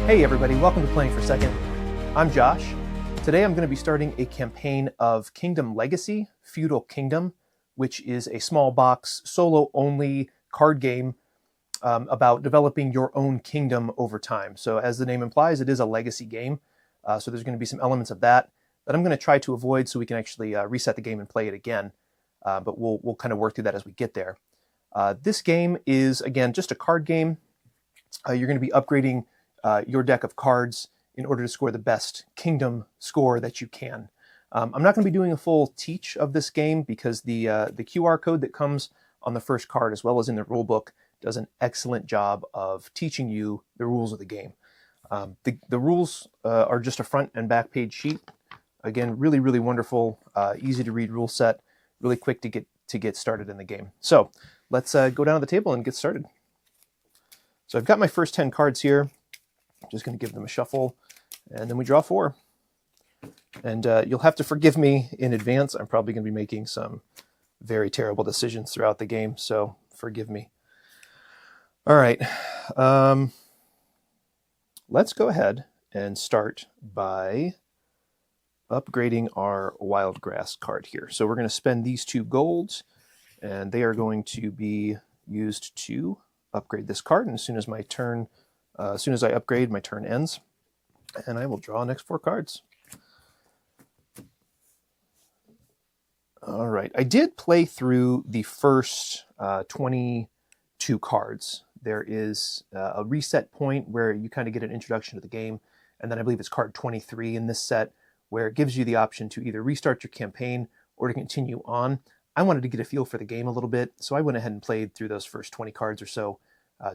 Hey everybody, welcome to Playing for Second. I'm Josh. Today I'm going to be starting a campaign of Kingdom Legacy, Feudal Kingdom, which is a small box, solo-only card game about developing your own kingdom over time. So as the name implies, it is a legacy game. So there's going to be some elements of that I'm going to try to avoid so we can actually reset the game and play it again. But we'll kind of work through that as we get there. This game is, again, just a card game. You're going to be upgrading your deck of cards in order to score the best kingdom score that you can. I'm not going to be doing a full teach of this game because the QR code that comes on the first card, as well as in the rulebook, does an excellent job of teaching you the rules of the game. The rules are just a front and back page sheet. Again, really, really wonderful, easy to read rule set, really quick to get started in the game. So let's go down to the table and get started. So I've got my first 10 cards here. I'm just going to give them a shuffle, and then we draw 4. And you'll have to forgive me in advance. I'm probably going to be making some very terrible decisions throughout the game, so forgive me. All right. Let's go ahead and start by upgrading our wild grass card here. So we're going to spend these 2 golds, and they are going to be used to upgrade this card. And as soon as my turn, as soon as I upgrade, my turn ends, and I will draw the next 4 cards. All right, I did play through the first 22 cards. There is a reset point where you kind of get an introduction to the game, and then I believe it's card 23 in this set, where it gives you the option to either restart your campaign or to continue on. I wanted to get a feel for the game a little bit, so I went ahead and played through those first 20 cards or so,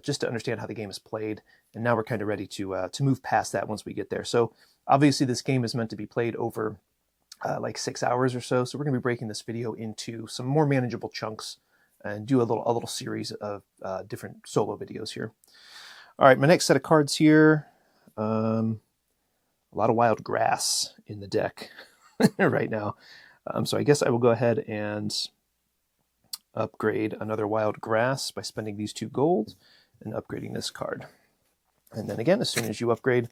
just to understand how the game is played. And now we're kind of ready to move past that once we get there. So obviously this game is meant to be played over like 6 hours or so. So we're going to be breaking this video into some more manageable chunks and do a little series of different solo videos here. All right, my next set of cards here. A lot of wild grass in the deck right now. So I guess I will go ahead and upgrade another wild grass by spending these 2 gold and upgrading this card. And then again, as soon as you upgrade,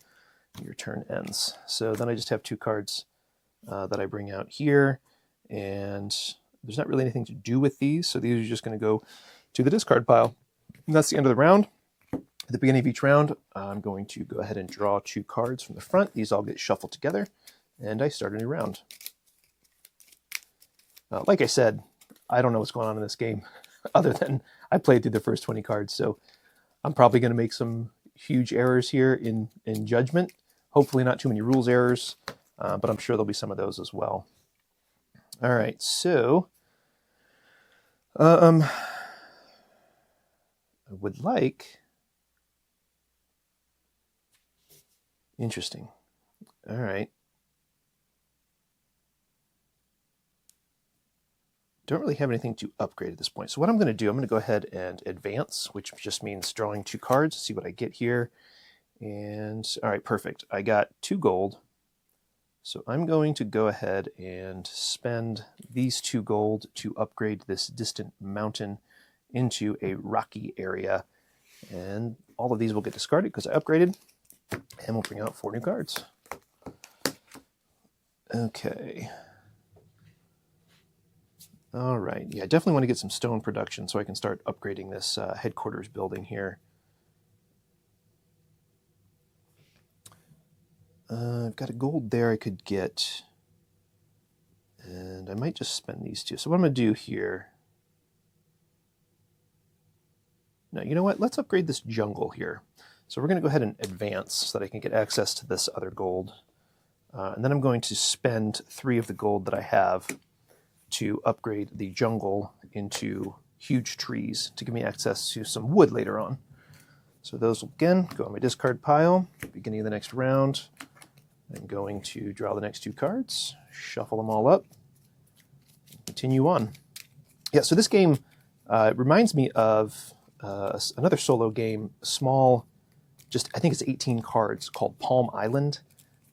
your turn ends. So then I just have 2 cards that I bring out here, and there's not really anything to do with these, so these are just going to go to the discard pile. And that's the end of the round. At the beginning of each round, I'm going to go ahead and draw 2 cards from the front. These all get shuffled together, and I start a new round. Like I said, I don't know what's going on in this game, other than I played through the first 20 cards, so I'm probably going to make some huge errors here in judgment. Hopefully not too many rules errors, but I'm sure there'll be some of those as well. All right, so I would like... Interesting. All right. Don't really have anything to upgrade at this point. So what I'm going to do, I'm going to go ahead and advance, which just means drawing 2 cards, see what I get here. And all right, perfect. I got 2 gold. So I'm going to go ahead and spend these 2 gold to upgrade this distant mountain into a rocky area. And all of these will get discarded because I upgraded. And we'll bring out 4 new cards. Okay. All right, yeah, I definitely want to get some stone production so I can start upgrading this headquarters building here. I've got a gold there I could get, and I might just spend these 2. So what I'm going to do here... Now, you know what? Let's upgrade this jungle here. So we're going to go ahead and advance so that I can get access to this other gold. And then I'm going to spend 3 of the gold that I have to upgrade the jungle into huge trees to give me access to some wood later on. So those will again go on my discard pile. Beginning of the next round, I'm going to draw the next 2 cards, shuffle them all up, and continue on. Yeah, so this game reminds me of another solo game, small, just I think it's 18 cards, called Palm Island,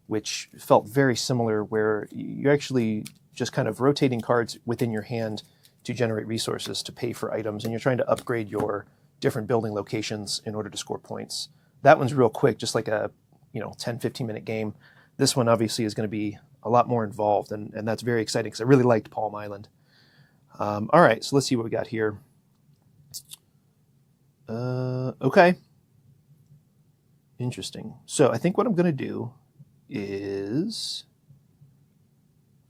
which felt very similar, where you actually just kind of rotating cards within your hand to generate resources to pay for items, and you're trying to upgrade your different building locations in order to score points. That one's real quick, just like a 10, 15-minute game. This one obviously is going to be a lot more involved, and that's very exciting because I really liked Palm Island. All right, so let's see what we got here. Okay. Interesting. So I think what I'm going to do is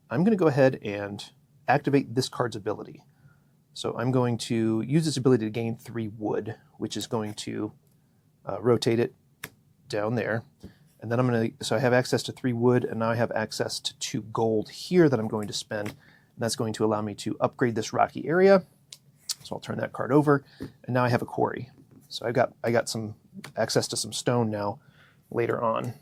I'm going to go ahead and activate this card's ability. So I'm going to use this ability to gain 3 wood, which is going to rotate it down there. And then I'm going to, so I have access to 3 wood, and now I have access to 2 gold here that I'm going to spend. And that's going to allow me to upgrade this rocky area. So I'll turn that card over, and now I have a quarry. So I got some access to some stone now later on.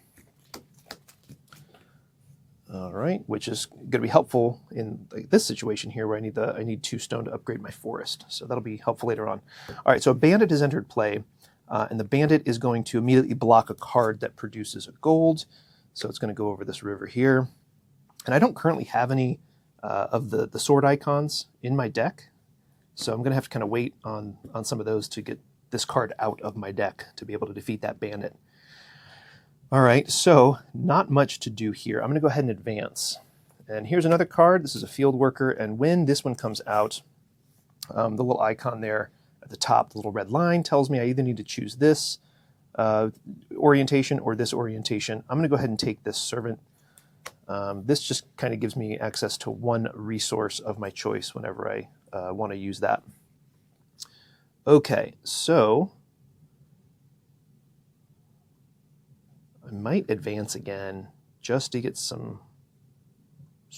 All right, which is going to be helpful in this situation here where I need 2 stone to upgrade my forest. So that'll be helpful later on. All right, so a bandit has entered play, and the bandit is going to immediately block a card that produces a gold. So it's going to go over this river here. And I don't currently have any of the sword icons in my deck. So I'm going to have to kind of wait on some of those to get this card out of my deck to be able to defeat that bandit. All right, so not much to do here. I'm going to go ahead and advance. And here's another card. This is a field worker, and when this one comes out, the little icon there at the top, the little red line, tells me I either need to choose this orientation or this orientation. I'm going to go ahead and take this servant. This just kind of gives me access to 1 resource of my choice whenever I want to use that. Okay, so I might advance again just to get some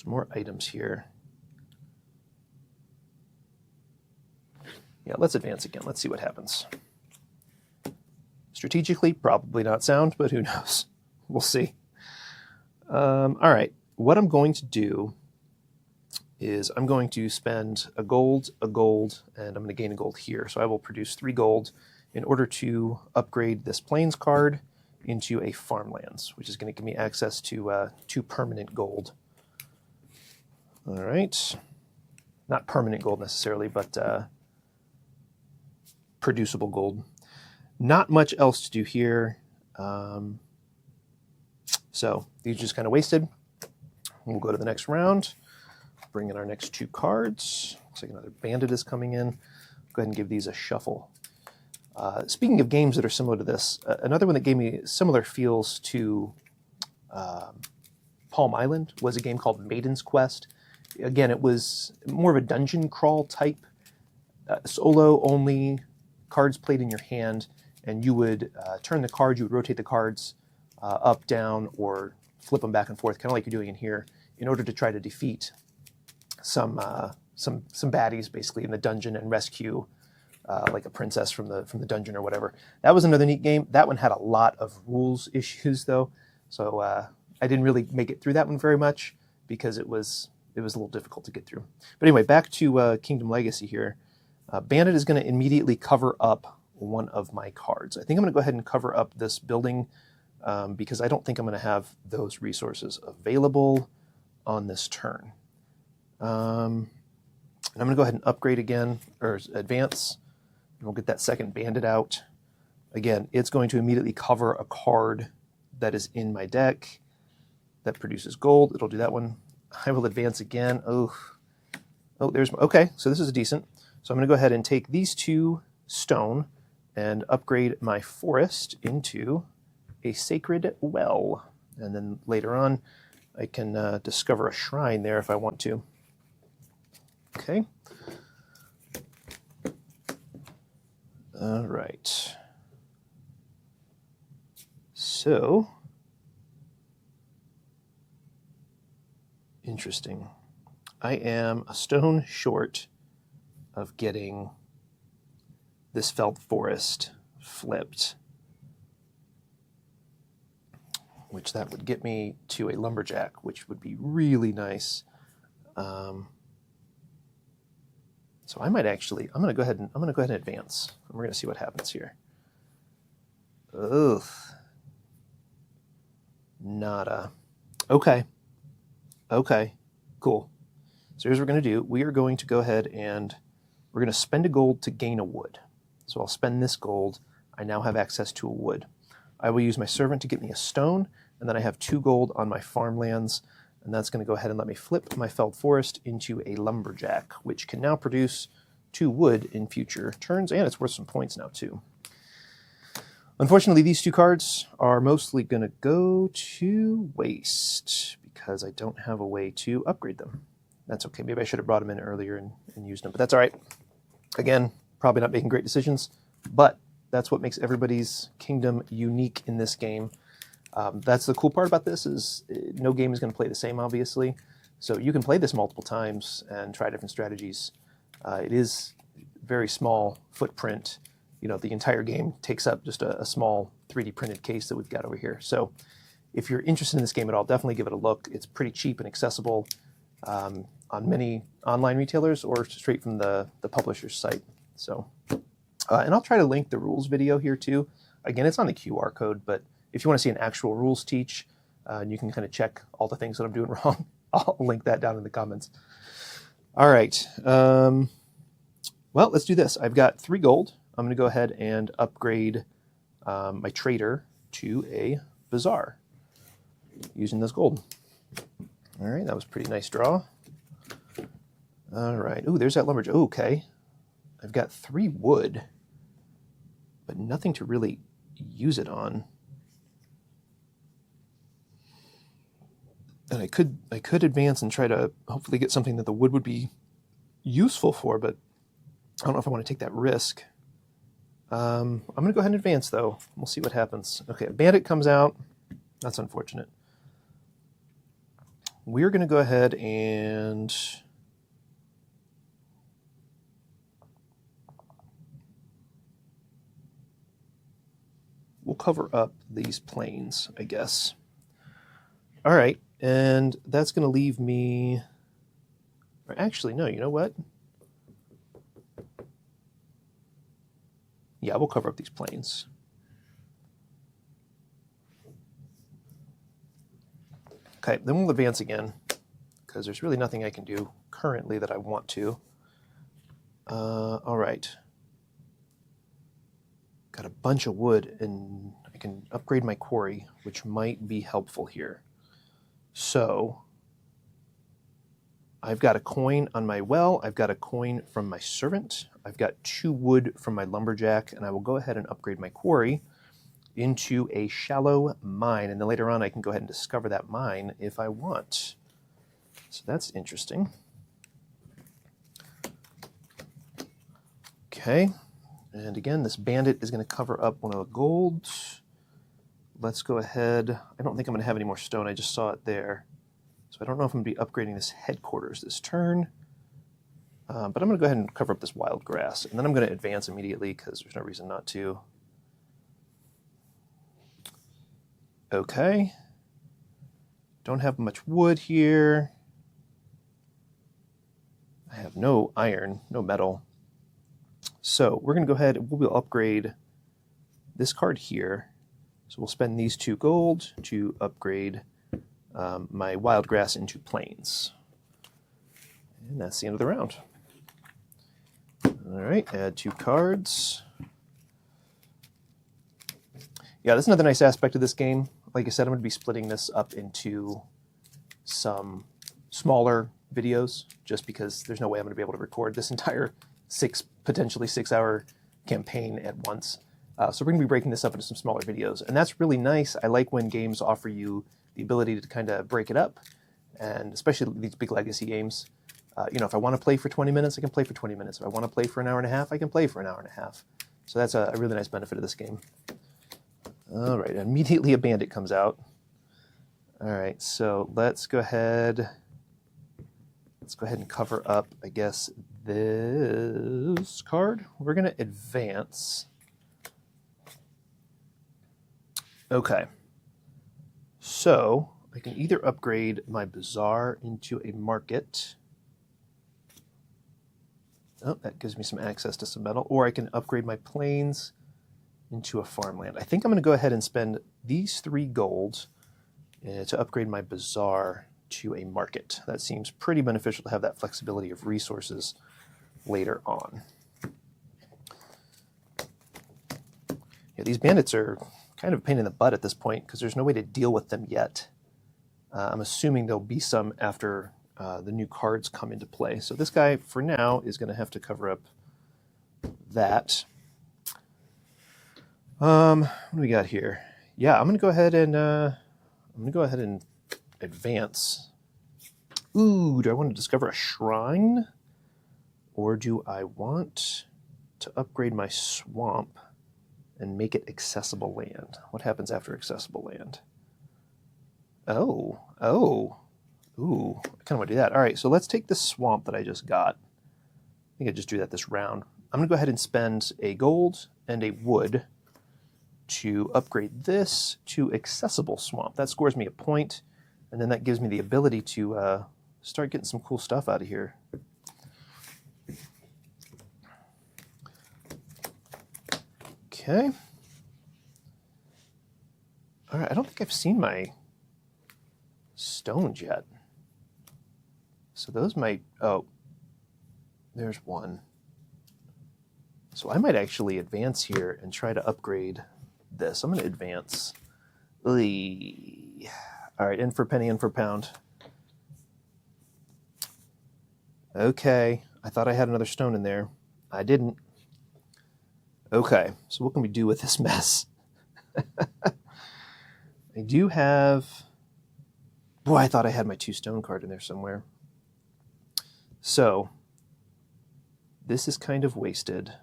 more items here. Yeah, let's advance again. Let's see what happens. Strategically, probably not sound, but who knows? We'll see. All right, what I'm going to do is I'm going to spend a gold, and I'm going to gain a gold here. So I will produce 3 gold in order to upgrade this plains card into a farmlands, which is going to give me access to 2 permanent gold. All right. Not permanent gold necessarily, but producible gold. Not much else to do here. So these are just kind of wasted. We'll go to the next round. Bring in our next 2 cards. Looks like another bandit is coming in. Go ahead and give these a shuffle. Speaking of games that are similar to this, another one that gave me similar feels to Palm Island was a game called Maiden's Quest. Again, it was more of a dungeon crawl type, solo only, cards played in your hand, and you would turn the cards, you would rotate the cards up, down, or flip them back and forth, kind of like you're doing in here, in order to try to defeat some baddies basically in the dungeon and rescue like a princess from the dungeon or whatever. That was another neat game. That one had a lot of rules issues though, so I didn't really make it through that one very much because it was a little difficult to get through. But anyway, back to Kingdom Legacy here. Bandit is going to immediately cover up 1 of my cards. I think I'm going to go ahead and cover up this building because I don't think I'm going to have those resources available on this turn. And I'm going to go ahead and upgrade again, or advance, and we'll get that second bandit out. Again, it's going to immediately cover a card that is in my deck that produces gold. It'll do that one. I will advance again. Oh, there's, okay, so this is decent. So I'm going to go ahead and take these 2 stone and upgrade my forest into a sacred well. And then later on, I can discover a shrine there if I want to. Okay. All right. So, interesting. I am a stone short of getting this felled forest flipped, which that would get me to a lumberjack, which would be really nice. So I might actually, I'm going to go ahead and advance. And we're going to see what happens here. Ugh. Nada. Okay. Okay. Cool. So here's what we're going to do. We are going to go ahead and we're going to spend a gold to gain a wood. So I'll spend this gold. I now have access to a wood. I will use my servant to get me a stone, and then I have 2 gold on my farmlands, and that's going to go ahead and let me flip my felled forest into a lumberjack, which can now produce 2 wood in future turns, and it's worth some points now too. Unfortunately, these 2 cards are mostly going to go to waste because I don't have a way to upgrade them. That's okay. Maybe I should have brought them in earlier and used them, but that's all right. Again, probably not making great decisions, but that's what makes everybody's kingdom unique in this game. That's the cool part about this is no game is going to play the same, obviously. So you can play this multiple times and try different strategies. It is very small footprint. You know, the entire game takes up just a small 3D printed case that we've got over here. So if you're interested in this game at all, definitely give it a look. It's pretty cheap and accessible on many online retailers or straight from the publisher's site. So, and I'll try to link the rules video here too. Again, it's on the QR code, but if you want to see an actual rules teach, and you can kind of check all the things that I'm doing wrong, I'll link that down in the comments. All right. Well, let's do this. I've got 3 gold. I'm going to go ahead and upgrade my trader to a bazaar using this gold. All right, that was a pretty nice draw. All right. Ooh, there's that lumberjack. Okay. I've got 3 wood, but nothing to really use it on. And I could advance and try to hopefully get something that the wood would be useful for, but I don't know if I want to take that risk. I'm going to go ahead and advance, though. We'll see what happens. Okay, a bandit comes out. That's unfortunate. We're going to go ahead and we'll cover up these plains, I guess. All right, and that's going to leave me... Or actually, no, you know what? Yeah, we'll cover up these plains. Okay, then we'll advance again, because there's really nothing I can do currently that I want to. All right. Got a bunch of wood, and I can upgrade my quarry, which might be helpful here. So, I've got a coin on my well, I've got a coin from my servant, I've got 2 wood from my lumberjack, and I will go ahead and upgrade my quarry into a shallow mine, and then later on I can go ahead and discover that mine if I want. So that's interesting. Okay, and again, this bandit is going to cover up one of the golds. Let's go ahead. I don't think I'm going to have any more stone. I just saw it there. So I don't know if I'm going to be upgrading this headquarters this turn. But I'm going to go ahead and cover up this wild grass. And then I'm going to advance immediately because there's no reason not to. Okay. Don't have much wood here. I have no iron, no metal. So we're going to go ahead and we'll upgrade this card here. So we'll spend these 2 gold to upgrade my wild grass into plains. And that's the end of the round. All right, add 2 cards. Yeah, that's another nice aspect of this game. Like I said, I'm going to be splitting this up into some smaller videos just because there's no way I'm going to be able to record this entire potentially 6-hour campaign at once. So we're going to be breaking this up into some smaller videos. And that's really nice. I like when games offer you the ability to kind of break it up. And especially these big legacy games. You know, if I want to play for 20 minutes, I can play for 20 minutes. If I want to play for an hour and a half, I can play for an hour and a half. So that's a really nice benefit of this game. All right, immediately a bandit comes out. All right, so let's go ahead and cover up, I guess, this card. We're going to advance. Okay, so I can either upgrade my bazaar into a market. Oh, that gives me some access to some metal. Or I can upgrade my plains into a farmland. I think I'm going to go ahead and spend these 3 golds to upgrade my bazaar to a market. That seems pretty beneficial to have that flexibility of resources later on. Yeah, these bandits are kind of a pain in the butt at this point because there's no way to deal with them yet. I'm assuming there'll be some after the new cards come into play. So this guy, for now, is going to have to cover up that. What do we got here? Yeah, I'm going to go ahead and advance. Ooh, do I want to discover a shrine? Or do I want to upgrade my swamp and make it accessible land? What happens after accessible land? Oh. Ooh, I kind of want to do that. All right, so let's take this swamp that I just got. I think I just do that this round. I'm going to go ahead and spend a gold and a wood to upgrade this to accessible swamp. That scores me a point, and then that gives me the ability to start getting some cool stuff out of here. Okay. All right, I don't think I've seen my stones yet. So those might, oh, there's one. So I might actually advance here and try to upgrade this. I'm going to advance. All right, in for penny, in for pound. Okay, I thought I had another stone in there. I didn't. Okay, so what can we do with this mess? I do have... Boy, I thought I had my 2 stone card in there somewhere. So, this is kind of wasted.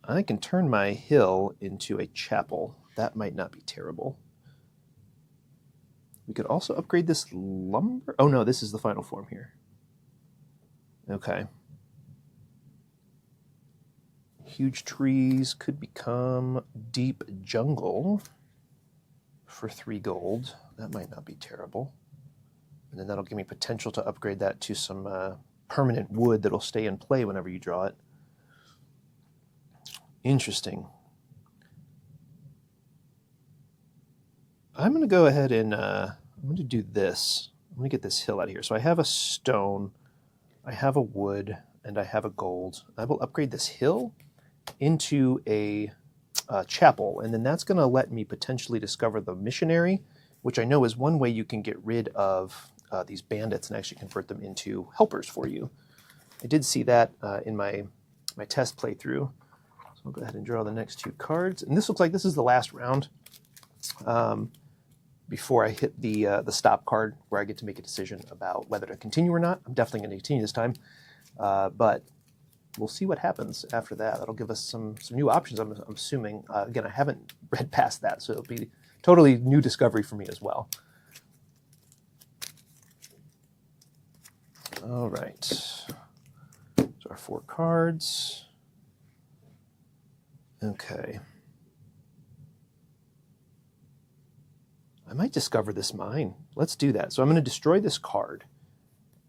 I can turn my hill into a chapel. That might not be terrible. We could also upgrade this lumber. Oh no, this is the final form here. Okay. Huge trees could become deep jungle for 3 gold. That might not be terrible. And then that'll give me potential to upgrade that to some permanent wood that'll stay in play whenever you draw it. Interesting. I'm going to go ahead and I'm going to do this. I'm going to get this hill out of here. So I have a stone, I have a wood, and I have a gold. I will upgrade this hill into a chapel, and then that's going to let me potentially discover the missionary, which I know is one way you can get rid of these bandits and actually convert them into helpers for you. I did see that in my test playthrough. So I'll go ahead and draw the next 2 cards. And this looks like this is the last round before I hit the stop card where I get to make a decision about whether to continue or not. I'm definitely going to continue this time, but we'll see what happens after that. That'll give us some new options, I'm assuming. Again, I haven't read past that, so it'll be totally new discovery for me as well. All right. So our 4 cards. Okay. I might discover this mine. Let's do that. So I'm going to destroy this card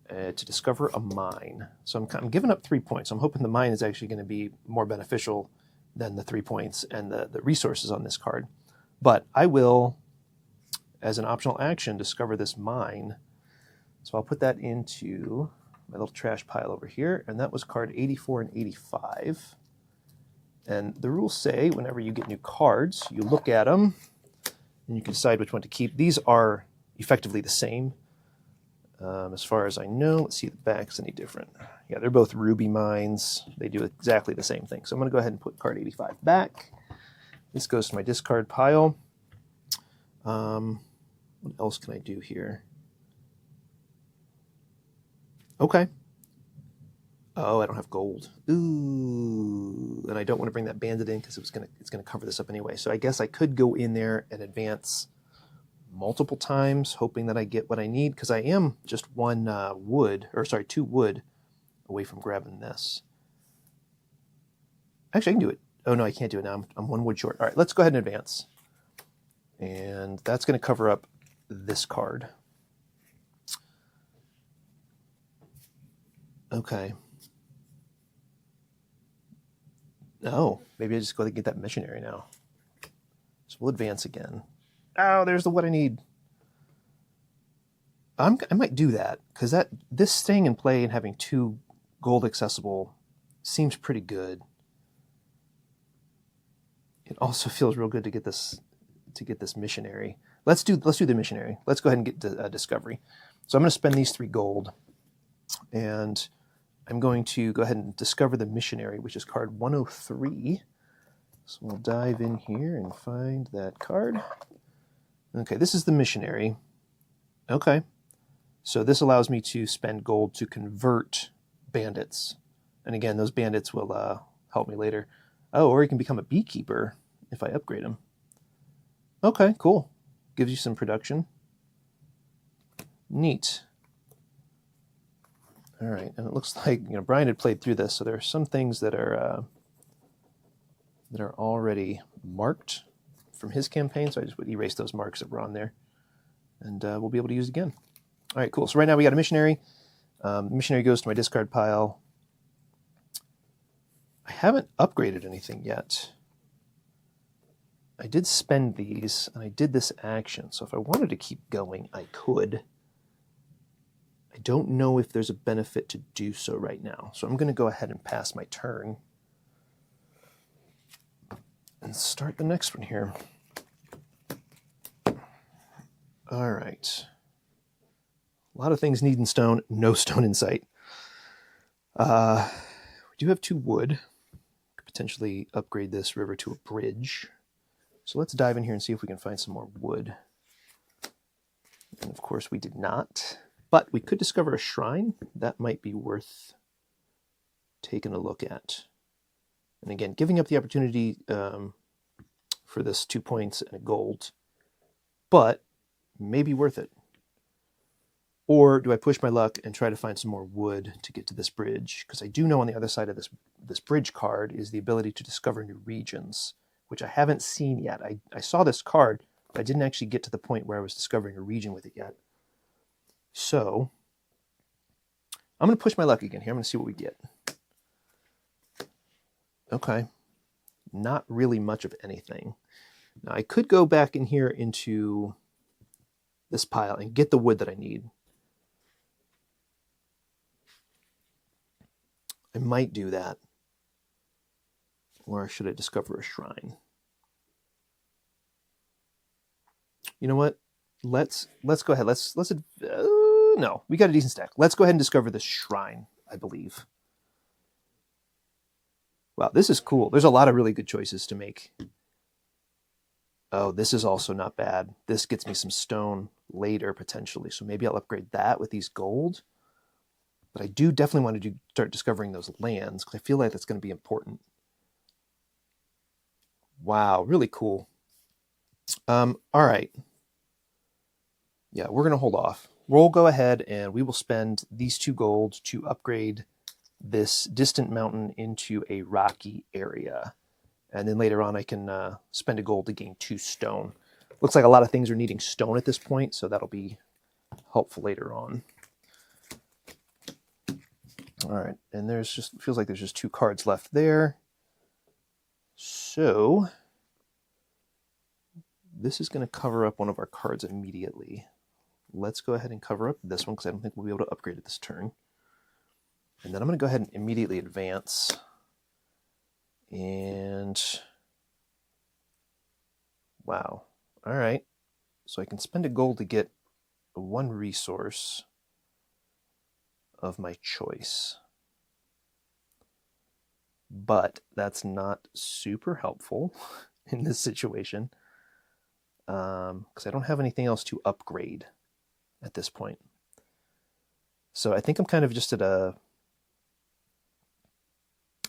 to discover a mine. So I'm giving up 3 points. I'm hoping the mine is actually going to be more beneficial than the 3 points and the resources on this card. But I will, as an optional action, discover this mine. So I'll put that into my little trash pile over here, and that was card 84 and 85. And the rules say whenever you get new cards, you look at them, and you can decide which one to keep. These are effectively the same, as far as I know. Let's see if the back's any different. Yeah, they're both ruby mines. They do exactly the same thing. So I'm going to go ahead and put card 85 back. This goes to my discard pile. What else can I do here? Okay. Oh, I don't have gold. Ooh, and I don't want to bring that bandit in because it's gonna cover this up anyway. So I guess I could go in there and advance multiple times, hoping that I get what I need, because I am just 2 wood away from grabbing this. Actually, I can do it. Oh no, I can't do it now. I'm 1 wood short. All right, let's go ahead and advance, and that's going to cover up this card. Okay. Oh, maybe I just go to get that missionary now. So we'll advance again. Oh, there's the what I need. I might do that, because this staying in play and having 2 gold accessible seems pretty good. It also feels real good to get this missionary. Let's do the missionary. Let's go ahead and get the discovery. So I'm going to spend these 3 gold, and I'm going to go ahead and discover the missionary, which is card 103. So we'll dive in here and find that card. Okay, this is the missionary. Okay, so this allows me to spend gold to convert bandits. And again, those bandits will help me later. Oh, or he can become a beekeeper if I upgrade him. Okay, cool. Gives you some production. Neat. All right, and it looks like Brian had played through this, so there are some things that are already marked from his campaign. So I just would erase those marks that were on there, and we'll be able to use it again. All right, cool. So right now we got a missionary. The missionary goes to my discard pile. I haven't upgraded anything yet. I did spend these, and I did this action, so if I wanted to keep going, I could. I don't know if there's a benefit to do so right now, so I'm going to go ahead and pass my turn and start the next one here. All right. A lot of things needing stone, no stone in sight. We do have 2 wood. Could potentially upgrade this river to a bridge. So let's dive in here and see if we can find some more wood. And of course we did not. But we could discover a shrine. That might be worth taking a look at. And again, giving up the opportunity for this 2 points and a gold. But maybe worth it. Or do I push my luck and try to find some more wood to get to this bridge? Because I do know on the other side of this bridge card is the ability to discover new regions, which I haven't seen yet. I saw this card, but I didn't actually get to the point where I was discovering a region with it yet. So I'm going to push my luck again here. I'm going to see what we get. Okay. Not really much of anything. Now I could go back in here into this pile and get the wood that I need. I might do that. Or should I discover a shrine? You know what? Let's go ahead. No, we got a decent stack. Let's go ahead and discover this shrine, I believe. Wow, this is cool. There's a lot of really good choices to make. Oh, this is also not bad. This gets me some stone later, potentially. So maybe I'll upgrade that with these gold. But I do definitely want to start discovering those lands, because I feel like that's going to be important. Wow, really cool. All right. Yeah, we're going to hold off. We'll go ahead and we will spend these 2 gold to upgrade this distant mountain into a rocky area. And then later on I can spend a gold to gain 2 stone. Looks like a lot of things are needing stone at this point, so that'll be helpful later on. All right, and feels like there's just 2 cards left there. So this is going to cover up one of our cards immediately. Let's go ahead and cover up this one, because I don't think we'll be able to upgrade it this turn. And then I'm going to go ahead and immediately advance. And wow. All right. So I can spend a gold to get 1 resource of my choice. But that's not super helpful in this situation, because I don't have anything else to upgrade at this point. So I think I'm kind of just at a...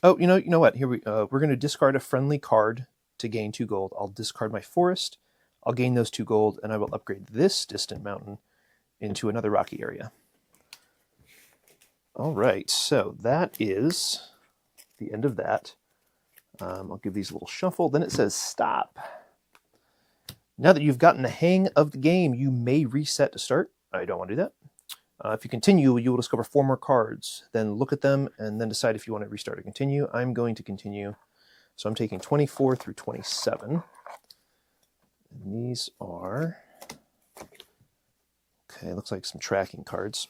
Oh, you know what? Here we're going to discard a friendly card to gain 2 gold. I'll discard my forest. I'll gain those 2 gold, and I will upgrade this distant mountain into another rocky area. All right, so that is the end of that. I'll give these a little shuffle. Then it says stop. Now that you've gotten the hang of the game, you may reset to start. I don't want to do that. If you continue, you will discover 4 more cards. Then look at them and then decide if you want to restart or continue. I'm going to continue. So I'm taking 24 through 27. And these are... Okay, looks like some tracking cards.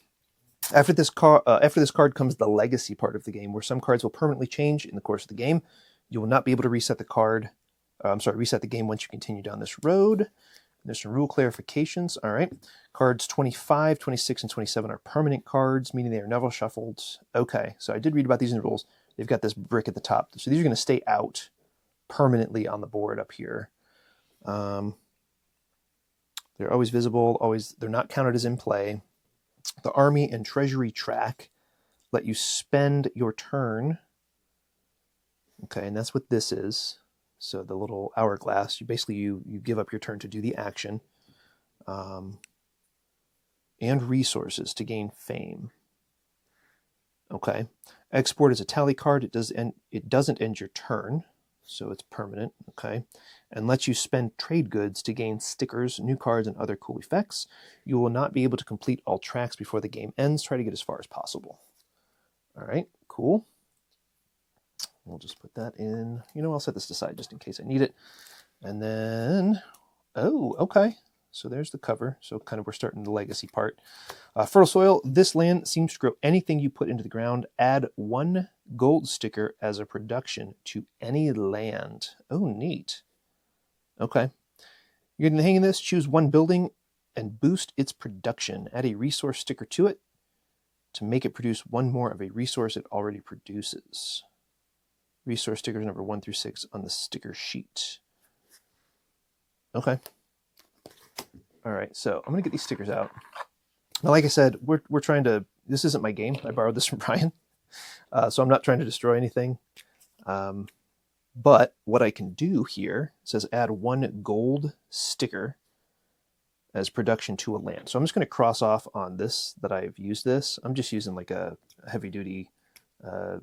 After this card comes the legacy part of the game, where some cards will permanently change in the course of the game. You will not be able to reset the card I'm sorry, reset the game once you continue down this road. There's some rule clarifications. All right. Cards 25, 26, and 27 are permanent cards, meaning they are never shuffled. Okay, so I did read about these in the rules. They've got this brick at the top. So these are going to stay out permanently on the board up here. They're always visible. They're not counted as in play. The army and treasury track let you spend your turn. Okay, and that's what this is. So the little hourglass, you give up your turn to do the action, and resources to gain fame. Okay, export is a tally card. It doesn't end your turn, so it's permanent. Okay, and lets you spend trade goods to gain stickers, new cards, and other cool effects. You will not be able to complete all tracks before the game ends. Try to get as far as possible. All right, cool. We'll just put that in. I'll set this aside just in case I need it. And then, okay. So there's the cover. So kind of we're starting the legacy part. Fertile soil. This land seems to grow anything you put into the ground. Add 1 gold sticker as a production to any land. Oh, neat. Okay. You're going to hang in this. Choose 1 building and boost its production. Add a resource sticker to it to make it produce 1 more of a resource it already produces. Resource stickers number 1 through 6 on the sticker sheet. Okay. All right, so I'm going to get these stickers out. Now, like I said, we're trying to... This isn't my game. I borrowed this from Brian. So I'm not trying to destroy anything. But what I can do here says add 1 gold sticker as production to a land. So I'm just going to cross off on this that I've used this. I'm just using like a heavy-duty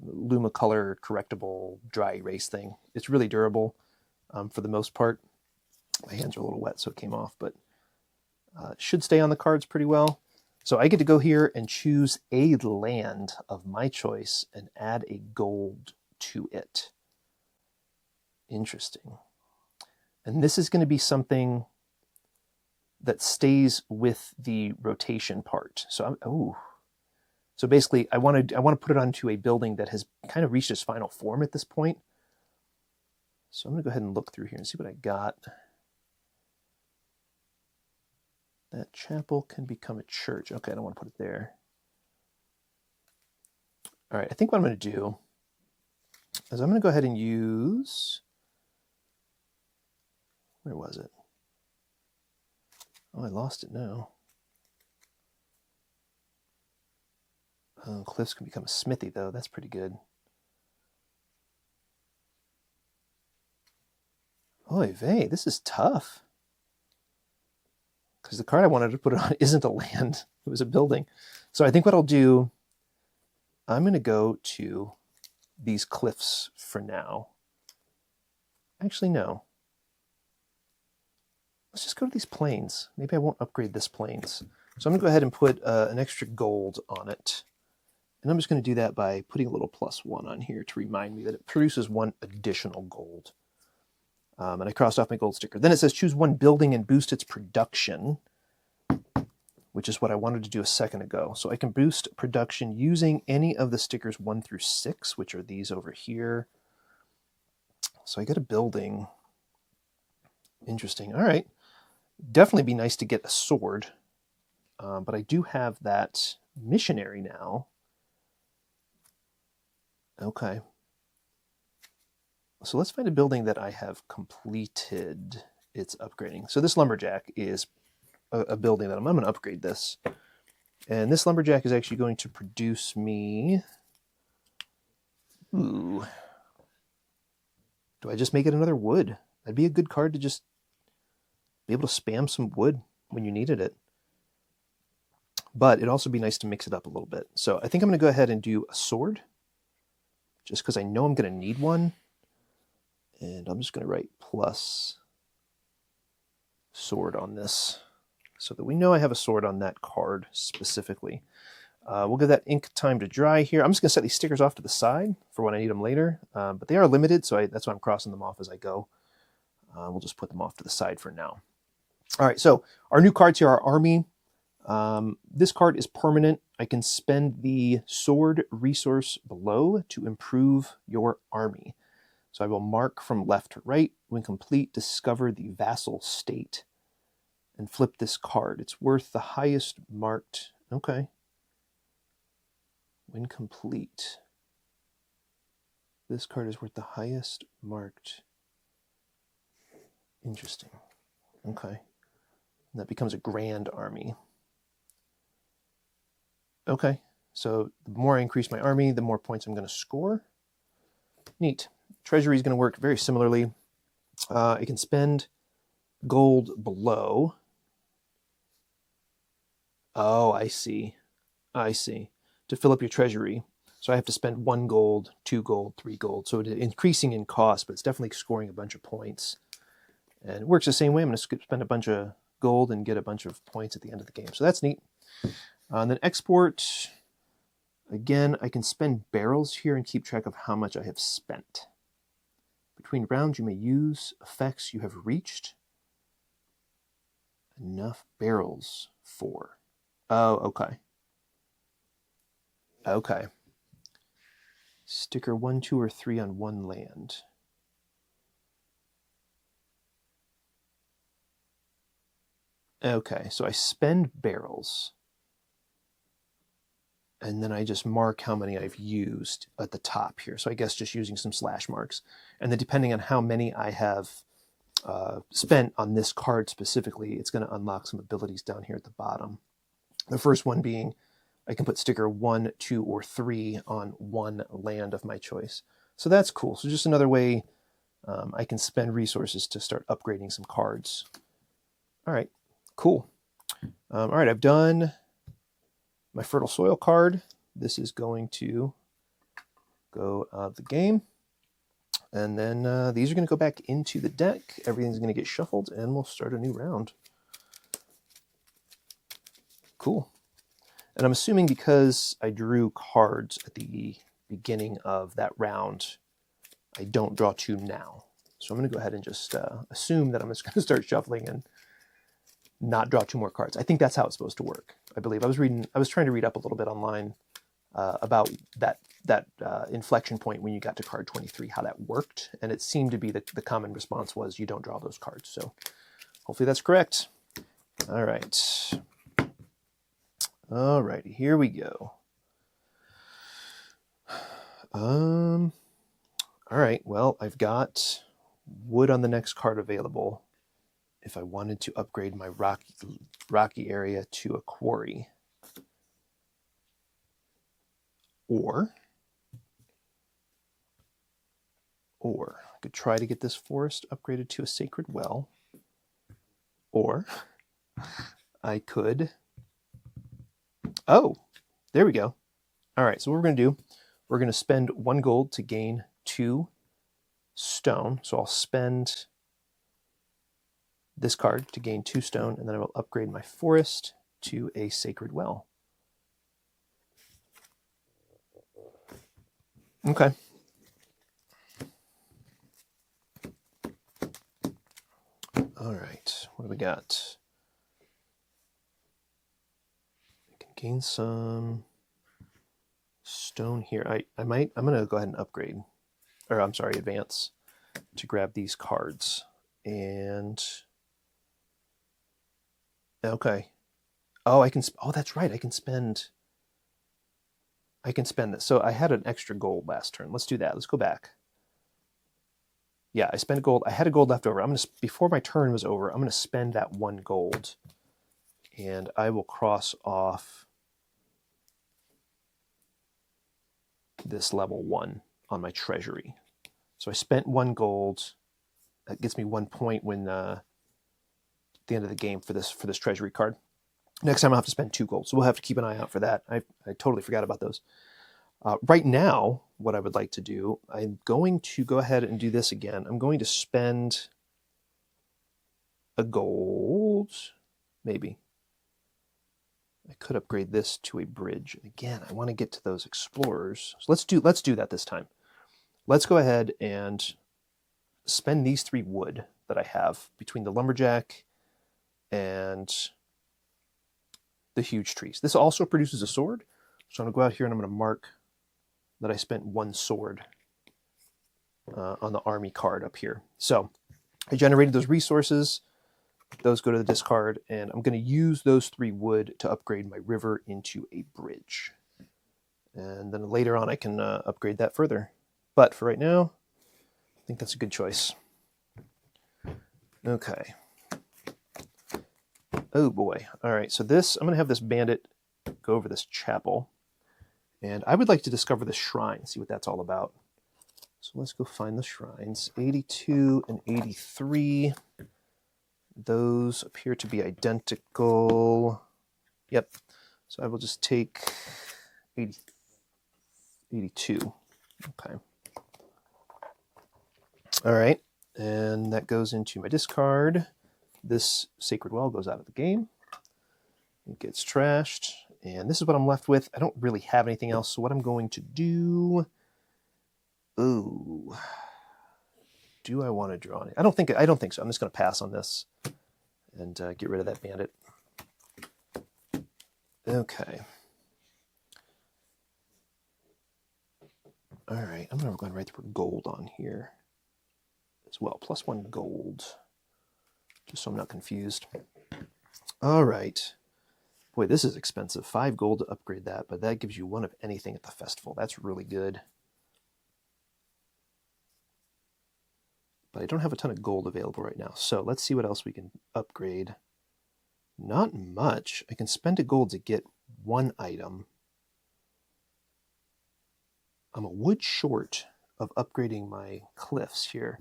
Luma color correctable dry erase thing. It's really durable for the most part. My hands are a little wet, so it came off, but it should stay on the cards pretty well. So I get to go here and choose a land of my choice and add a gold to it. Interesting. And this is going to be something that stays with the rotation part. So So basically, I want to put it onto a building that has kind of reached its final form at this point. So I'm going to go ahead and look through here and see what I got. That chapel can become a church. Okay, I don't want to put it there. All right, I think what I'm going to do is I'm going to go ahead and use... Where was it? Oh, I lost it now. Cliffs can become a smithy, though. That's pretty good. Oy vey, this is tough. Because the card I wanted to put it on isn't a land. It was a building. So I think what I'll do, I'm going to go to these cliffs for now. Actually, no. Let's just go to these plains. Maybe I won't upgrade this plains. So I'm going to go ahead and put an extra gold on it. And I'm just going to do that by putting a little +1 on here to remind me that it produces 1 additional gold. And I crossed off my gold sticker. Then it says choose 1 building and boost its production, which is what I wanted to do a second ago. So I can boost production using any of the stickers 1 through 6, which are these over here. So I get a building. Interesting. All right. Definitely be nice to get a sword. But I do have that missionary now. Okay. So let's find a building that I have completed its upgrading. So this lumberjack is a building that I'm going to upgrade this. And this lumberjack is actually going to produce me... Ooh. Do I just make it another wood? That'd be a good card to just be able to spam some wood when you needed it. But it'd also be nice to mix it up a little bit. So I think I'm going to go ahead and do a sword, just because I know I'm going to need one. And I'm just going to write plus sword on this so that we know I have a sword on that card specifically. We'll give that ink time to dry here. I'm just going to set these stickers off to the side for when I need them later. But they are limited, so that's why I'm crossing them off as I go. We'll just put them off to the side for now. All right, so our new cards here are Army. This card is permanent. I can spend the sword resource below to improve your army. So I will mark from left to right. When complete, discover the vassal state and flip this card. It's worth the highest marked. Okay. When complete, this card is worth the highest marked. Interesting. Okay. And that becomes a grand army. Okay. So the more I increase my army, the more points I'm going to score. Neat. Treasury is going to work very similarly. I can spend gold below. Oh, I see. I see. To fill up your treasury. So I have to spend 1 gold, 2 gold, 3 gold. So it's increasing in cost, but it's definitely scoring a bunch of points. And it works the same way. I'm going to spend a bunch of gold and get a bunch of points at the end of the game. So that's neat. And then export. Again, I can spend barrels here and keep track of how much I have spent. Between rounds, you may use effects you have reached enough barrels for. Oh, okay. Okay. Sticker 1, 2, or 3 on 1 land. Okay, so I spend barrels. And then I just mark how many I've used at the top here. So I guess just using some slash marks. And then depending on how many I have spent on this card specifically, it's going to unlock some abilities down here at the bottom. The first one being I can put sticker 1, 2, or 3 on 1 land of my choice. So that's cool. So just another way I can spend resources to start upgrading some cards. All right, cool. All right, I've done my fertile soil card. This is going to go out of the game. And then these are going to go back into the deck. Everything's going to get shuffled, and we'll start a new round. Cool. And I'm assuming because I drew cards at the beginning of that round, I don't draw 2 now. So I'm going to go ahead and just assume that I'm just going to start shuffling and not draw 2 more cards. I think that's how it's supposed to work. I believe I was trying to read up a little bit online about that inflection point when you got to card 23, how that worked, and it seemed to be the common response was you don't draw those cards. So hopefully that's correct. All right. All righty, here we go. All right, well, I've got wood on the next card available if I wanted to upgrade my rocky area to a quarry. Or I could try to get this forest upgraded to a sacred well. Or I could... Oh, there we go. All right, so what we're going to do, we're going to spend 1 gold to gain 2 stone. So I'll spend this card to gain 2 stone, and then I will upgrade my forest to a sacred well. Okay. All right, what do we got? I can gain some stone here. I'm going to go ahead and upgrade, or I'm sorry, advance to grab these cards. And okay. Oh, that's right. I can spend this. So I had an extra gold last turn. Let's do that. Let's go back. Yeah, I spent gold. I had a gold left over. Before my turn was over, I'm going to spend that 1 gold, and I will cross off this level 1 on my treasury. So I spent 1 gold. That gets me 1 point when at the end of the game for this treasury card. Next time I'll have to spend 2 gold, so we'll have to keep an eye out for that. I totally forgot about those. Right now, what I would like to do, I'm going to go ahead and do this again. I'm going to spend a gold, maybe. I could upgrade this to a bridge. Again, I want to get to those explorers. So let's do that this time. Let's go ahead and spend these 3 wood that I have between the lumberjack and the huge trees. This also produces a sword. So I'm going to go out here and I'm going to mark that I spent 1 sword. on the army card up here. So I generated those resources. Those go to the discard, and I'm going to use those 3 wood to upgrade my river into a bridge. And then later on I can upgrade that further. But for right now, I think that's a good choice. Okay. Oh boy. All right, so this, I'm going to have this bandit go over this chapel. And I would like to discover the shrine, see what that's all about. So let's go find the shrines. 82 and 83. Those appear to be identical. Yep. So I will just take 82. Okay. All right. And that goes into my discard. This Sacred Well goes out of the game. It gets trashed. And this is what I'm left with. I don't really have anything else. So what I'm going to do... Ooh. Do I want to draw any? I don't think so. I'm just going to pass on this and get rid of that bandit. Okay. All right. I'm going to go and write the word gold on here as well. +1 gold. Just so I'm not confused. All right. Boy, this is expensive. 5 gold to upgrade that, but that gives you 1 of anything at the festival. That's really good. But I don't have a ton of gold available right now. So let's see what else we can upgrade. Not much. I can spend a gold to get 1 item. I'm a wood short of upgrading my cliffs here.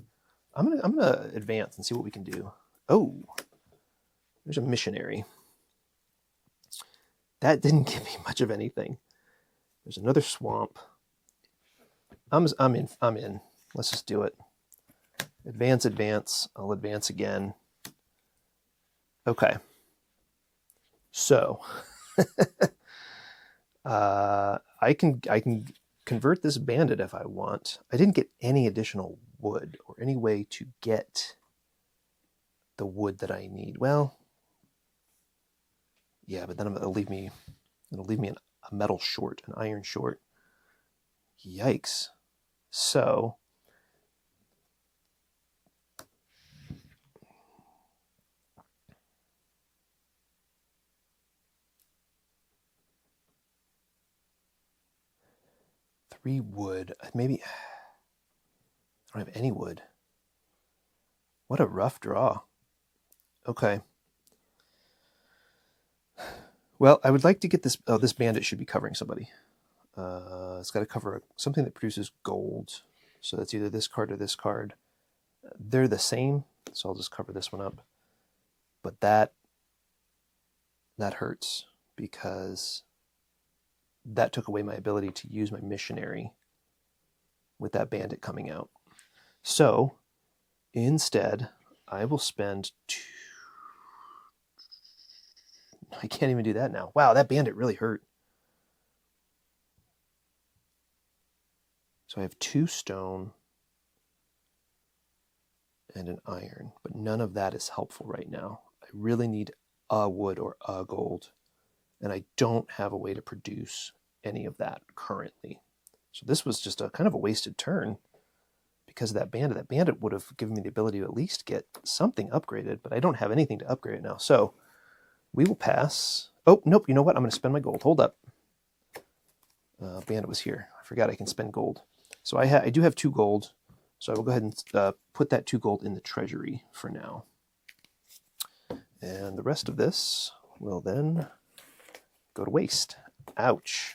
I'm gonna advance and see what we can do. Oh, there's a missionary. That didn't give me much of anything. There's another swamp. I'm in. Let's just do it. Advance, advance. I'll advance again. Okay. So I can convert this bandit if I want. I didn't get any additional wood or any way to get the wood that I need. Well, yeah, but then it'll leave me a metal short, an iron short. Yikes. So three wood. Maybe I don't have any wood. What a rough draw. Okay. Well, I would like to get this. Oh, this bandit should be covering somebody. It's got to cover something that produces gold. So that's either this card or this card. They're the same, so I'll just cover this one up. But that hurts because that took away my ability to use my missionary with that bandit coming out. So instead, I will spend I can't even do that now. Wow, that bandit really hurt. So I have 2 stone and an iron, but none of that is helpful right now. I really need a wood or a gold, and I don't have a way to produce any of that currently. So this was just a kind of a wasted turn because of that bandit. That bandit would have given me the ability to at least get something upgraded, but I don't have anything to upgrade it now. So we will pass. Oh, nope, you know what? I'm going to spend my gold. Hold up. Bandit was here. I forgot I can spend gold. So I do have 2 gold. So I will go ahead and put that 2 gold in the treasury for now. And the rest of this will then go to waste. Ouch.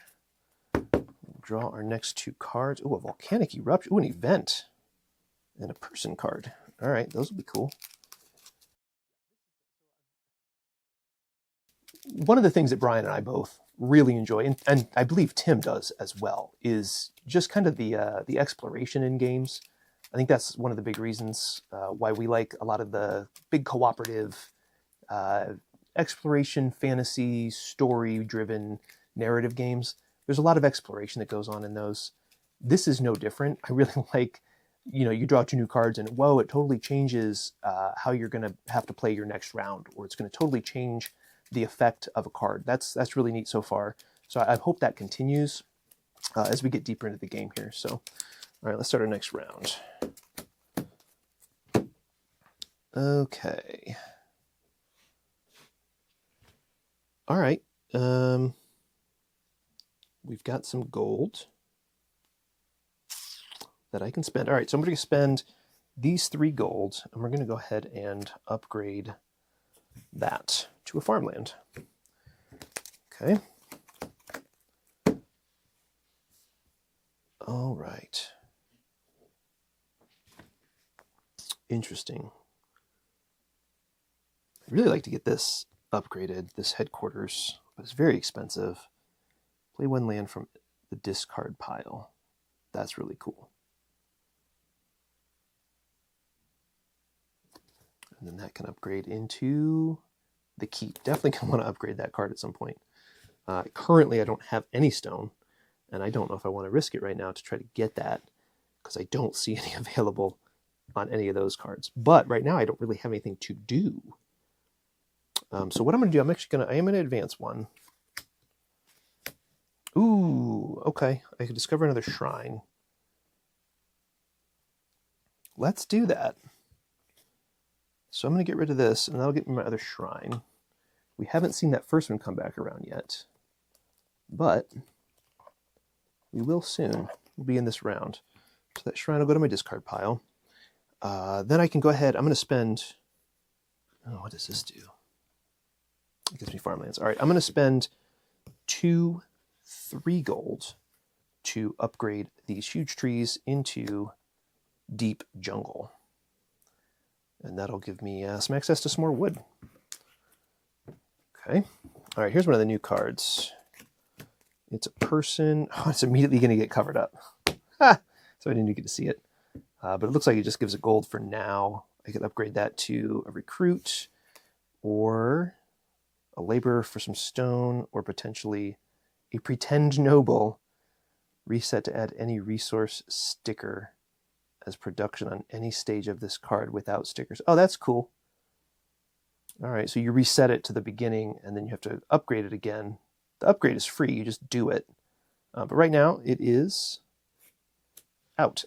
We'll draw our next 2 cards. Oh, a volcanic eruption. Oh, an event. And a person card. All right, those will be cool. One of the things that Brian and I both really enjoy, and I believe Tim does as well, is just kind of the exploration in games. I think that's one of the big reasons why we like a lot of the big cooperative exploration, fantasy, story-driven narrative games. There's a lot of exploration that goes on in those. This is no different. I really like, you draw 2 new cards and whoa, it totally changes how you're going to have to play your next round, or it's going to totally change the effect of a card. That's really neat so far. So I hope that continues as we get deeper into the game here. So All right, let's start our next round. Okay. All right. We've got some gold that I can spend. All right, so I'm going to spend these 3 gold, and we're going to go ahead and upgrade that to a farmland. Okay. All right. Interesting. I'd really like to get this upgraded, this headquarters, but it's very expensive. Play 1 land from the discard pile. That's really cool. And then that can upgrade into the keep. Definitely going to want to upgrade that card at some point. Currently, I don't have any stone, and I don't know if I want to risk it right now to try to get that, because I don't see any available on any of those cards. But right now, I don't really have anything to do. So what I'm going to do, I am going to advance 1. Ooh, okay. I could discover another shrine. Let's do that. So I'm going to get rid of this, and that'll get me my other shrine. We haven't seen that first one come back around yet, but we will soon. We'll be in this round. So that shrine will go to my discard pile. Then I can go ahead. I'm going to spend... Oh, what does this do? It gives me farmlands. All right, I'm going to spend 2, 3 gold to upgrade these huge trees into deep jungle. And that'll give me some access to some more wood. Okay. All right, here's one of the new cards. It's a person. Oh, it's immediately going to get covered up. Ha! So I didn't even get to see it. But it looks like it just gives a gold for now. I could upgrade that to a recruit or a laborer for some stone, or potentially a pretend noble. Reset to add any resource sticker as production on any stage of this card without stickers. Oh, that's cool. All right, so you reset it to the beginning, and then you have to upgrade it again. The upgrade is free. You just do it. But right now, it is out.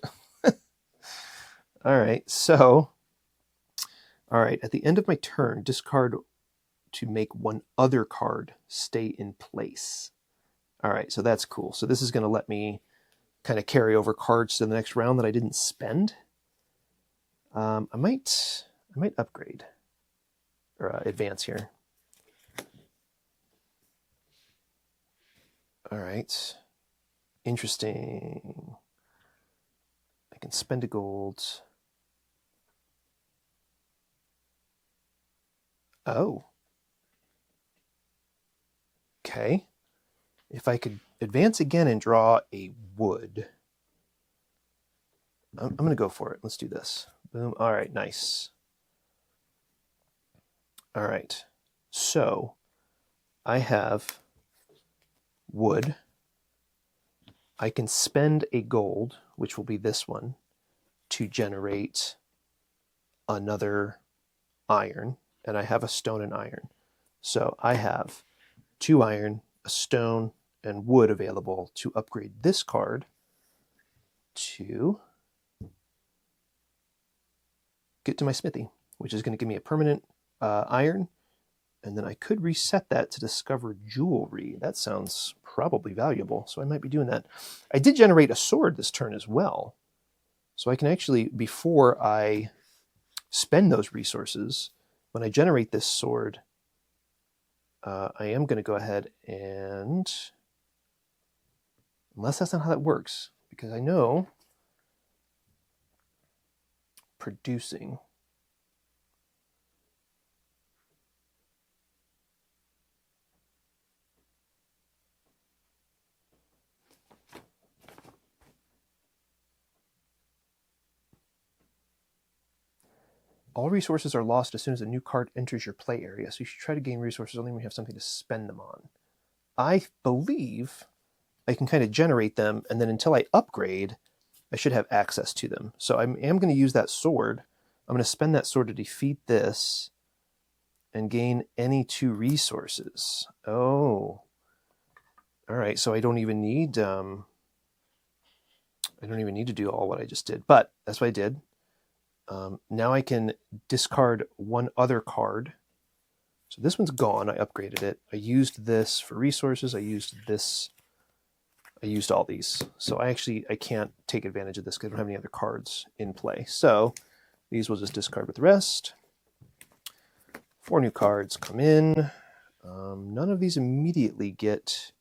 All right, so... All right, at the end of my turn, discard to make 1 other card stay in place. All right, so that's cool. So this is going to let me kind of carry over cards to the next round that I didn't spend. I might upgrade or advance here. All right, interesting. I can spend a gold. Oh. Okay. If I could advance again and draw a wood. I'm going to go for it. Let's do this. Boom. All right, nice. All right. So I have wood. I can spend a gold, which will be this one, to generate another iron. And I have a stone and iron. So I have 2 iron, a stone, and wood available to upgrade this card to get to my smithy, which is going to give me a permanent iron. And then I could reset that to discover jewelry. That sounds probably valuable, so I might be doing that. I did generate a sword this turn as well. So I can actually, before I spend those resources, when I generate this sword, I am going to go ahead and... Unless that's not how that works, because I know producing... All resources are lost as soon as a new card enters your play area, so you should try to gain resources only when you have something to spend them on. I believe I can kind of generate them, and then until I upgrade, I should have access to them. So I am going to use that sword. I'm going to spend that sword to defeat this and gain any 2 resources. Oh. All right, so I don't even need... I don't even need to do all what I just did, but that's what I did. Now I can discard one other card. So this one's gone. I upgraded it. I used this for resources. I used this. I used all these. So I can't take advantage of this because I don't have any other cards in play. So these will just discard with the rest. 4 new cards come in. None of these immediately get...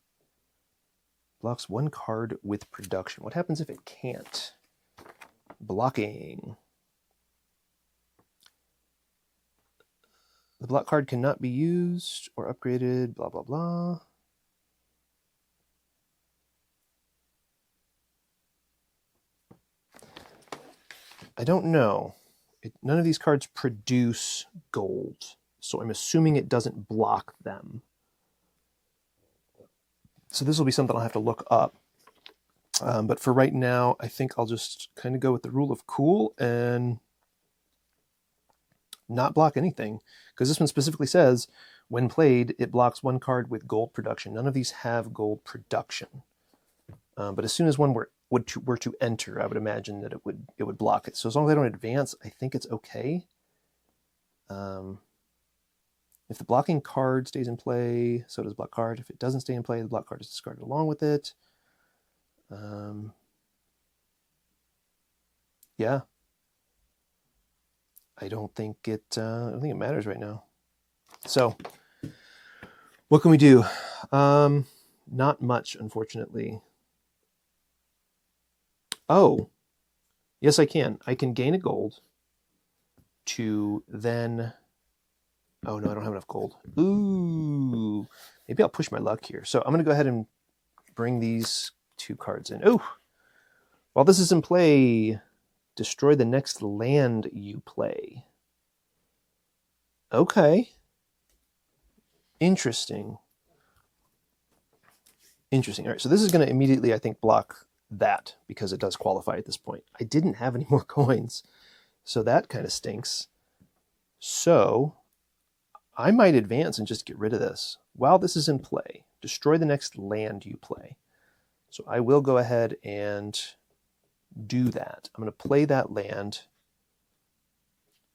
Blocks 1 card with production. What happens if it can't? Blocking. The block card cannot be used or upgraded, blah, blah, blah. I don't know. None of these cards produce gold, so I'm assuming it doesn't block them. So this will be something I'll have to look up. But for right now, I think I'll just kind of go with the rule of cool and not block anything. Because this one specifically says, when played, it blocks 1 card with gold production. None of these have gold production. But as soon as one were to enter, I would imagine that it would block it. So as long as I don't advance, I think it's okay. If the blocking card stays in play, so does block card. If it doesn't stay in play, the block card is discarded along with it. Yeah. I don't think it matters right now. So, what can we do? Not much, unfortunately. Oh, yes, I can. I can gain a gold to then... Oh, no, I don't have enough gold. Ooh, maybe I'll push my luck here. So I'm going to go ahead and bring these 2 cards in. Oh, while this is in play, destroy the next land you play. Okay. Interesting. Interesting. All right, so this is going to immediately, I think, block that because it does qualify at this point. I didn't have any more coins, so that kind of stinks. So I might advance and just get rid of this. While this is in play, destroy the next land you play. So I will go ahead and do that. I'm going to play that land,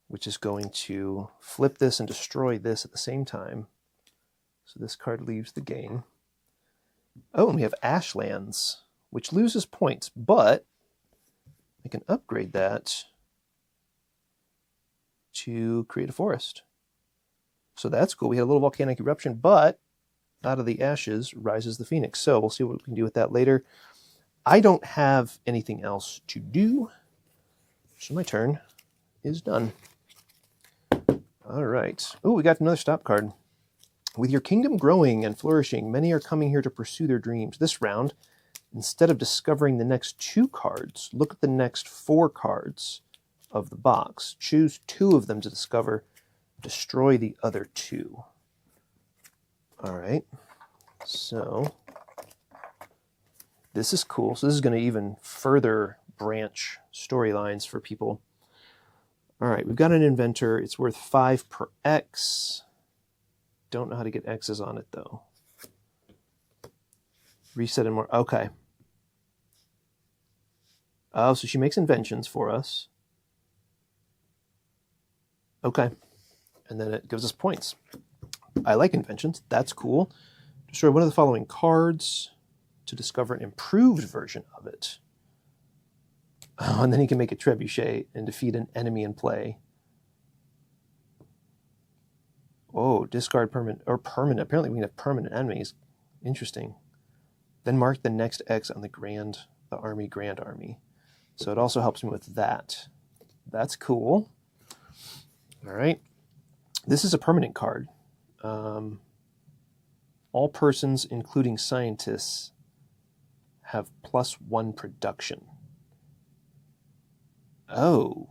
which is going to flip this and destroy this at the same time. So this card leaves the game. Oh, and we have Ashlands, which loses points, but I can upgrade that to create a forest. So that's cool. We had a little volcanic eruption, but out of the ashes rises the phoenix. So we'll see what we can do with that later. I don't have anything else to do, so my turn is done. All right. Oh, we got another stop card. With your kingdom growing and flourishing, many are coming here to pursue their dreams. This round, instead of discovering the next 2 cards, look at the next 4 cards of the box. Choose 2 of them to discover. Destroy the other 2. All right. So this is cool. So this is going to even further branch storylines for people. All right, we've got an inventor. It's worth 5 per X. Don't know how to get X's on it, though. Reset and more. Okay. Oh, so she makes inventions for us. Okay. And then it gives us points. I like inventions. That's cool. Destroy one of the following cards to discover an improved version of it. Oh, and then he can make a trebuchet and defeat an enemy in play. Oh, discard permanent or permanent. Apparently we can have permanent enemies. Interesting. Then mark the next X on the Grand Army. So it also helps me with that. That's cool. All right. This is a permanent card. All persons, including scientists, have +1 production. Oh,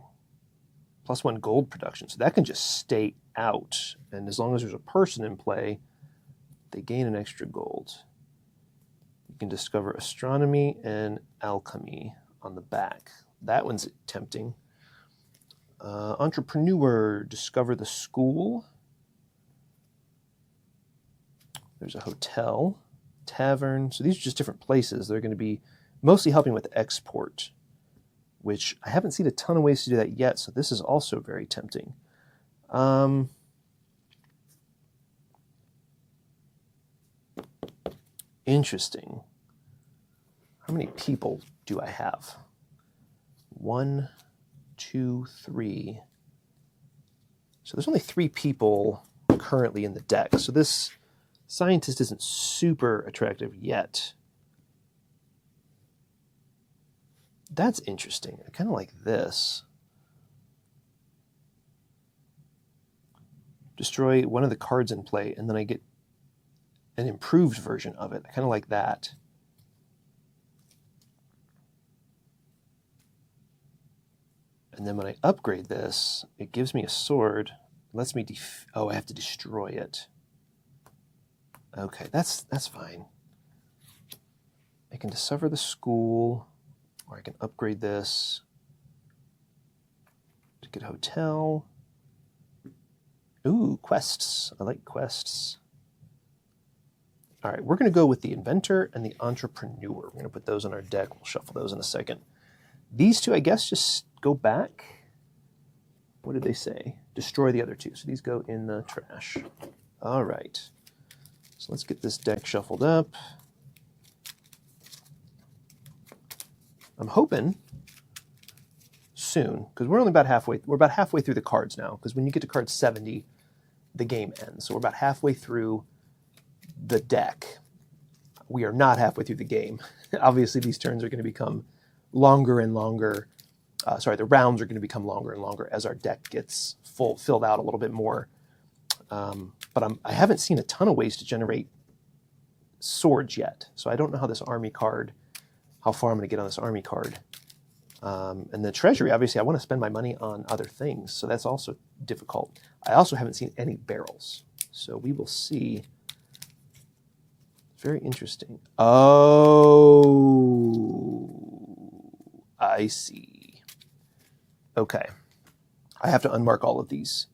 +1 gold production. So that can just stay out. And as long as there's a person in play, they gain an extra gold. You can discover astronomy and alchemy on the back. That one's tempting. Entrepreneur, discover the school. There's a hotel, tavern. So these are just different places. They're going to be mostly helping with export, which I haven't seen a ton of ways to do that yet, so this is also very tempting. Interesting. How many people do I have? 1, 2, 3. So there's only 3 people currently in the deck. So this scientist isn't super attractive yet. That's interesting. I kind of like this. Destroy one of the cards in play, and then I get an improved version of it. I kind of like that. And then when I upgrade this, it gives me a sword. Lets me oh, I have to destroy it. Okay, that's fine. I can discover the school, or I can upgrade this to get a hotel. Ooh, quests. I like quests. All right, we're going to go with the inventor and the entrepreneur. We're going to put those on our deck. We'll shuffle those in a second. These two, I guess, just go back. What did they say? Destroy the other 2. So these go in the trash. All right. So let's get this deck shuffled up. I'm hoping soon, because we're only about halfway. We're about halfway through the cards now, because when you get to card 70, the game ends. So we're about halfway through the deck. We are not halfway through the game. Obviously, these turns are going to become longer and longer. The rounds are going to become longer and longer as our deck gets filled out a little bit more. But I haven't seen a ton of ways to generate swords yet. So I don't know how this army card, how far I'm going to get on this army card. And the treasury, obviously, I want to spend my money on other things. So that's also difficult. I also haven't seen any barrels. So we will see. Very interesting. Oh, I see. Okay. I have to unmark all of these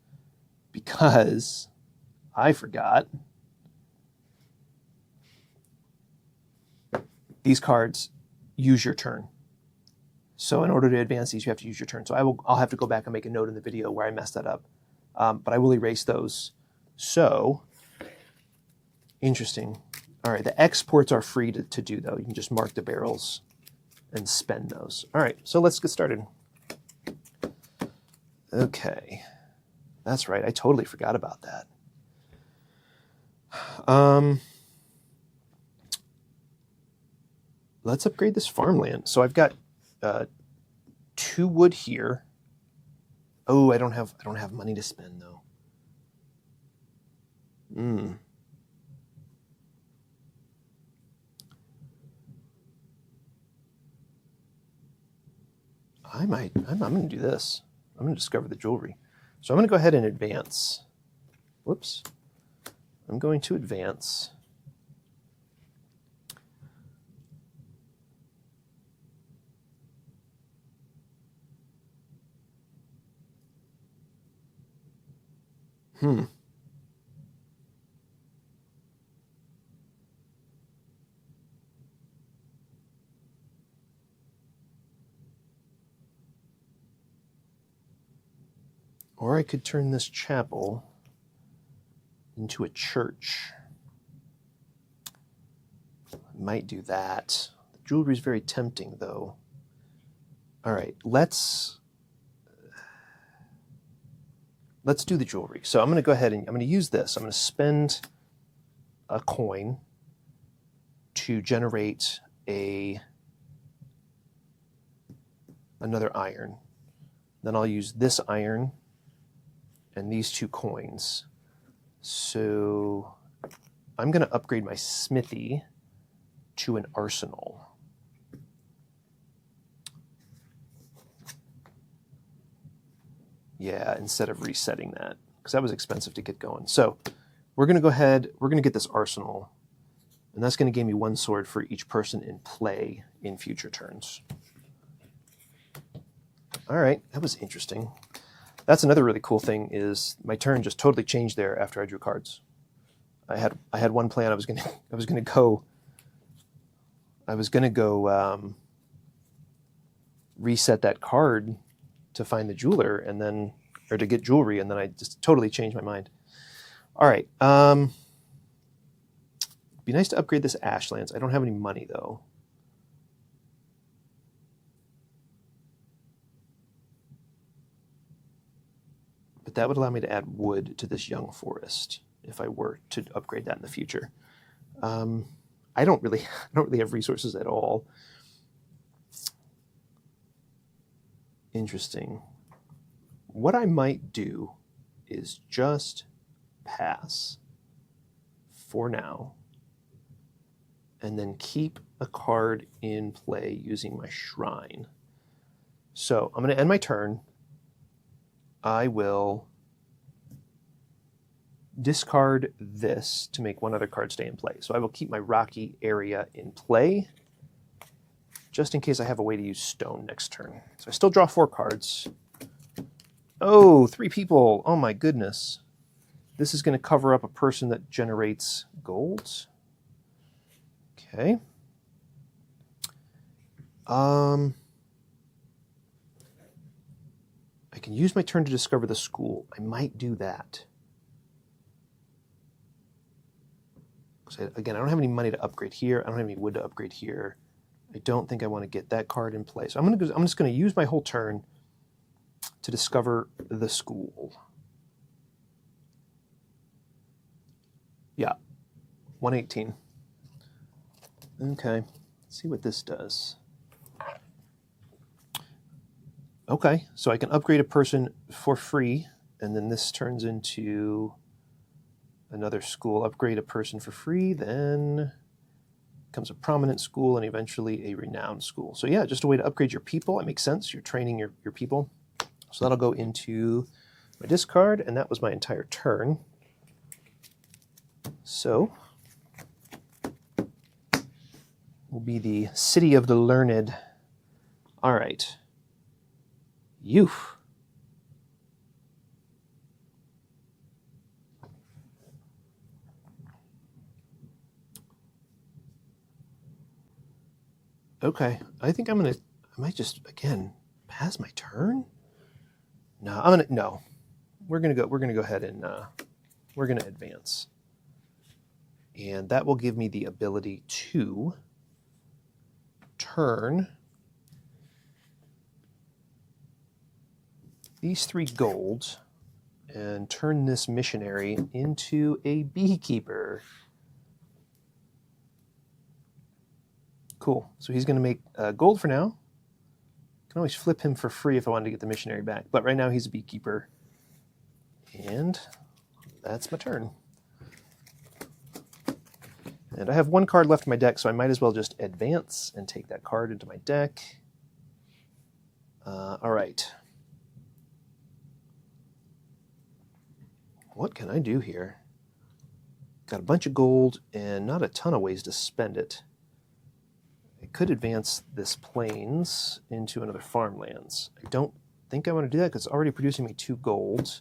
because I forgot. These cards use your turn. So in order to advance these, you have to use your turn. So I'll have to go back and make a note in the video where I messed that up. But I will erase those. So, interesting. All right, the exports are free to do, though. You can just mark the barrels and spend those. All right, so let's get started. Okay, that's right. I totally forgot about that. Let's upgrade this farmland. So I've got 2 wood here. Oh, I don't have money to spend though. I'm going to do this. I'm going to discover the jewelry. So I'm going to go ahead and advance. Whoops. I'm going to advance. Or I could turn this chapel into a church. I might do that. The jewelry is very tempting, though. All right, let's do the jewelry. So I'm going to go ahead and I'm going to use this. I'm going to spend a coin to generate another iron. Then I'll use this iron and these 2 coins. So I'm going to upgrade my smithy to an arsenal. Yeah, instead of resetting that, because that was expensive to get going. So we're going to go ahead, we're going to get this arsenal, and that's going to give me 1 sword for each person in play in future turns. All right, that was interesting. That's another really cool thing is my turn just totally changed there after I drew cards. I had one plan. I was gonna go reset that card to find the jeweler and then, or to get jewelry, and then I just totally changed my mind. All right. Be nice to upgrade this Ashlands. I don't have any money though. But that would allow me to add wood to this young forest if I were to upgrade that in the future. I don't really have resources at all. Interesting. What I might do is just pass for now and then keep a card in play using my shrine. So I'm going to end my turn. I will discard this to make one other card stay in play. So I will keep my rocky area in play just in case I have a way to use stone next turn. So I still draw 4 cards. Oh, 3 people. Oh my goodness. This is going to cover up a person that generates gold. Okay. I can use my turn to discover the school. I might do that. Again, I don't have any money to upgrade here. I don't have any wood to upgrade here. I don't think I want to get that card in play. So I'm just going to use my whole turn to discover the school. Yeah, 118. Okay, let's see what this does. Okay, so I can upgrade a person for free, and then this turns into another school. Upgrade a person for free, then becomes a prominent school, and eventually a renowned school. So yeah, just a way to upgrade your people. It makes sense. You're training your people. So that'll go into my discard, and that was my entire turn. So will be the City of the Learned. All right. Youth. Okay, I think I might just, again, pass my turn? No, we're gonna go ahead and we're gonna advance. And that will give me the ability to turn these 3 golds and turn this missionary into a beekeeper. Cool. So he's going to make gold for now. I can always flip him for free if I wanted to get the missionary back. But right now he's a beekeeper. And that's my turn. And I have 1 card left in my deck, so I might as well just advance and take that card into my deck. All right. What can I do here? Got a bunch of gold and not a ton of ways to spend it. I could advance this plains into another farmlands. I don't think I want to do that because it's already producing me 2 gold.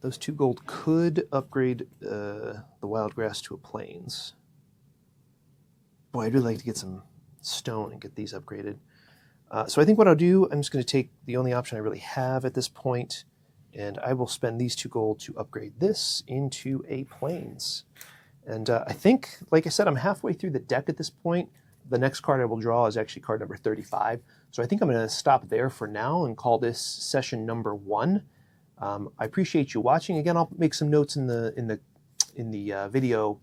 Those 2 gold could upgrade the wild grass to a plains. Boy, I'd really like to get some stone and get these upgraded. So I think what I'll do, I'm just going to take the only option I really have at this point, and I will spend these 2 gold to upgrade this into a plains. And I think, like I said, I'm halfway through the deck at this point. The next card I will draw is actually card number 35. So I think I'm going to stop there for now and call this session number 1. I appreciate you watching. Again, I'll make some notes in the video.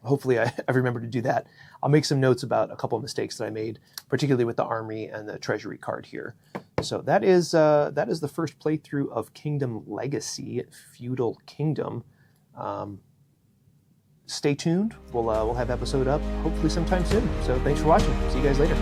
Hopefully I remember to do that. I'll make some notes about a couple of mistakes that I made, particularly with the army and the treasury card here. So that is the first playthrough of Kingdom Legacy, Feudal Kingdom. Stay tuned. We'll have episode up hopefully sometime soon. So thanks for watching. See you guys later.